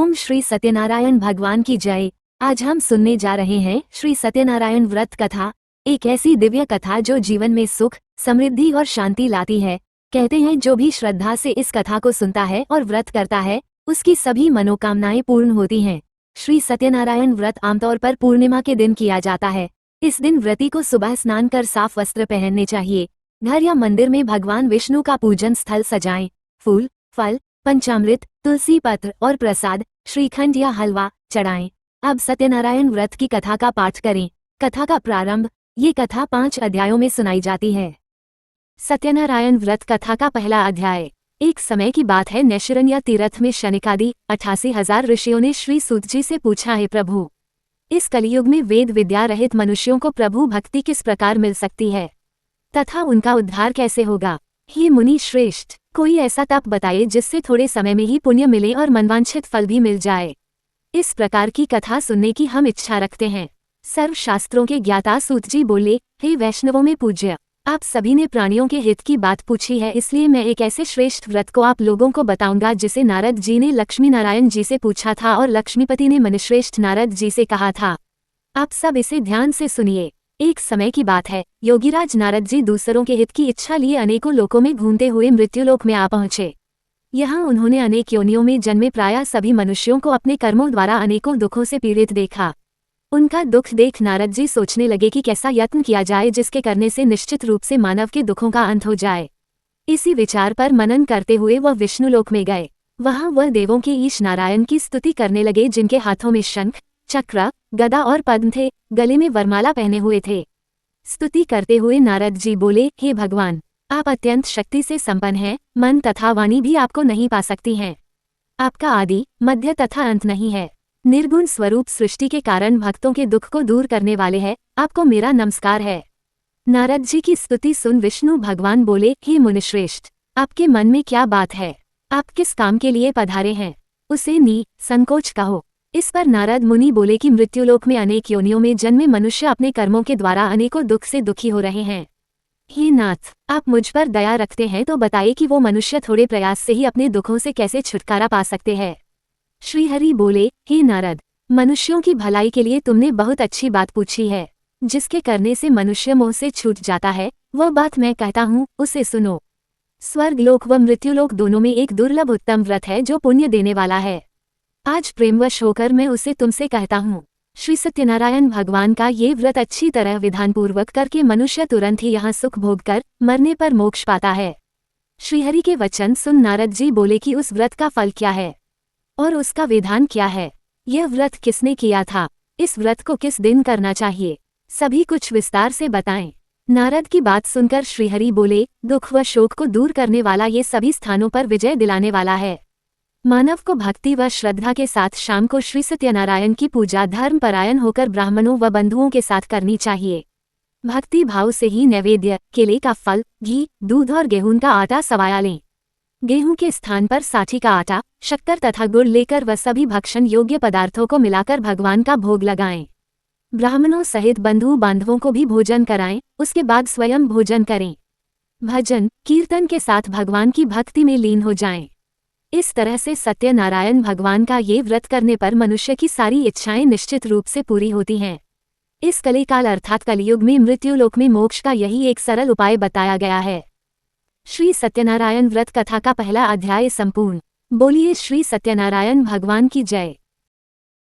ओम श्री सत्यनारायण भगवान की जय। आज हम सुनने जा रहे हैं श्री सत्यनारायण व्रत कथा, एक ऐसी दिव्य कथा जो जीवन में सुख, समृद्धि और शांति लाती है। कहते हैं जो भी श्रद्धा से इस कथा को सुनता है और व्रत करता है, उसकी सभी मनोकामनाएं पूर्ण होती हैं। श्री सत्यनारायण व्रत आमतौर पर पूर्णिमा के दिन किया जाता है। इस दिन व्रती को सुबह स्नान कर साफ वस्त्र पहनने चाहिए। घर या मंदिर में भगवान विष्णु का पूजन स्थल सजाएं। फूल, फल, पंचामृत, तुलसी पत्र और प्रसाद, श्रीखंड या हलवा चढ़ाएं। अब सत्यनारायण व्रत की कथा का पाठ करें। कथा का प्रारंभ। ये कथा 5 अध्यायों में सुनाई जाती है। सत्यनारायण व्रत कथा का पहला अध्याय। एक समय की बात है, नैशिरण्य तीर्थ में शनिकादि 88,000 ऋषियों ने श्री सूत जी से पूछा, है प्रभु, इस कलियुग में वेद विद्या रहित मनुष्यों को प्रभु भक्ति किस प्रकार मिल सकती है तथा उनका उद्धार कैसे होगा। हे मुनि श्रेष्ठ, कोई ऐसा तप बताइए जिससे थोड़े समय में ही पुण्य मिले और मनवांछित फल भी मिल जाए। इस प्रकार की कथा सुनने की हम इच्छा रखते हैं। सर्व शास्त्रों के ज्ञाता सूत जी बोले, हे वैष्णवों में पूज्य, आप सभी ने प्राणियों के हित की बात पूछी है, इसलिए मैं एक ऐसे श्रेष्ठ व्रत को आप लोगों को बताऊंगा जिसे नारद जी ने लक्ष्मी नारायण जी से पूछा था और लक्ष्मीपति ने मुनिश्रेष्ठ नारद जी से कहा था। आप सब इसे ध्यान से सुनिए। एक समय की बात है, योगीराज नारद जी दूसरों के हित की इच्छा लिए अनेकों लोकों में घूमते हुए मृत्युलोक में आ पहुंचे। यहाँ उन्होंने अनेक योनियों में जन्मे प्रायः सभी मनुष्यों को अपने कर्मों द्वारा अनेकों दुखों से पीड़ित देखा। उनका दुख देख नारद जी सोचने लगे कि कैसा यत्न किया जाए जिसके करने से निश्चित रूप से मानव के दुखों का अंत हो जाए। इसी विचार पर मनन करते हुए वह विष्णुलोक में गए। वहाँ वह देवों के ईश नारायण की स्तुति करने लगे, जिनके हाथों में शंख, चक्र, गदा और पद्म थे, गले में वरमाला पहने हुए थे। स्तुति करते हुए नारद जी बोले, हे भगवान, आप अत्यंत शक्ति से संपन्न हैं, मन तथा वाणी भी आपको नहीं पा सकती हैं। आपका आदि, मध्य तथा अंत नहीं है। निर्गुण स्वरूप सृष्टि के कारण भक्तों के दुख को दूर करने वाले हैं, आपको मेरा नमस्कार है। नारद जी की स्तुति सुन विष्णु भगवान बोले, हे मुनिश्रेष्ठ, आपके मन में क्या बात है? आप किस काम के लिए पधारे हैं? उसे संकोच कहो। इस पर नारद मुनि बोले कि मृत्युलोक में अनेक योनियों में जन्मे मनुष्य अपने कर्मों के द्वारा अनेकों दुख से दुखी हो रहे हैं। हे नाथ, आप मुझ पर दया रखते हैं तो बताइए कि वो मनुष्य थोड़े प्रयास से ही अपने दुखों से कैसे छुटकारा पा सकते हैं। श्रीहरि बोले, हे नारद, मनुष्यों की भलाई के लिए तुमने बहुत अच्छी बात पूछी है। जिसके करने से मनुष्य मोह से छूट जाता है, वह बात मैं कहता हूँ, उसे सुनो। स्वर्गलोक व मृत्युलोक दोनों में एक दुर्लभ उत्तम व्रत है जो पुण्य देने वाला है। आज प्रेमवश होकर मैं उसे तुमसे कहता हूँ। श्री सत्यनारायण भगवान का ये व्रत अच्छी तरह विधानपूर्वक करके मनुष्य तुरंत ही यहाँ सुख भोग कर मरने पर मोक्ष पाता है। श्रीहरि के वचन सुन नारद जी बोले कि उस व्रत का फल क्या है और उसका विधान क्या है। यह व्रत किसने किया था? इस व्रत को किस दिन करना चाहिए? सभी कुछ विस्तार से बताएं। नारद की बात सुनकर श्रीहरि बोले, दुख व शोक को दूर करने वाला ये सभी स्थानों पर विजय दिलाने वाला है। मानव को भक्ति व श्रद्धा के साथ शाम को श्री सत्यनारायण की पूजा धर्म परायण होकर ब्राह्मणों व बंधुओं के साथ करनी चाहिए। भक्ति भाव से ही नैवेद्य, केले का फल, घी, दूध और गेहूं का आटा सवाया लें। गेहूं के स्थान पर साठी का आटा, शक्कर तथा गुड़ लेकर वह सभी भक्षण योग्य पदार्थों को मिलाकर भगवान का भोग लगाएं। ब्राह्मणों सहित बंधु बांधवों को भी भोजन कराएं, उसके बाद स्वयं भोजन करें। भजन कीर्तन के साथ भगवान की भक्ति में लीन हो जाएं। इस तरह से सत्यनारायण भगवान का ये व्रत करने पर मनुष्य की सारी इच्छाएं निश्चित रूप से पूरी होती हैं। इस कलिकाल अर्थात कलियुग में मृत्युलोक में मोक्ष का यही एक सरल उपाय बताया गया है। श्री सत्यनारायण व्रत कथा का पहला अध्याय संपूर्ण। बोलिए श्री सत्यनारायण भगवान की जय।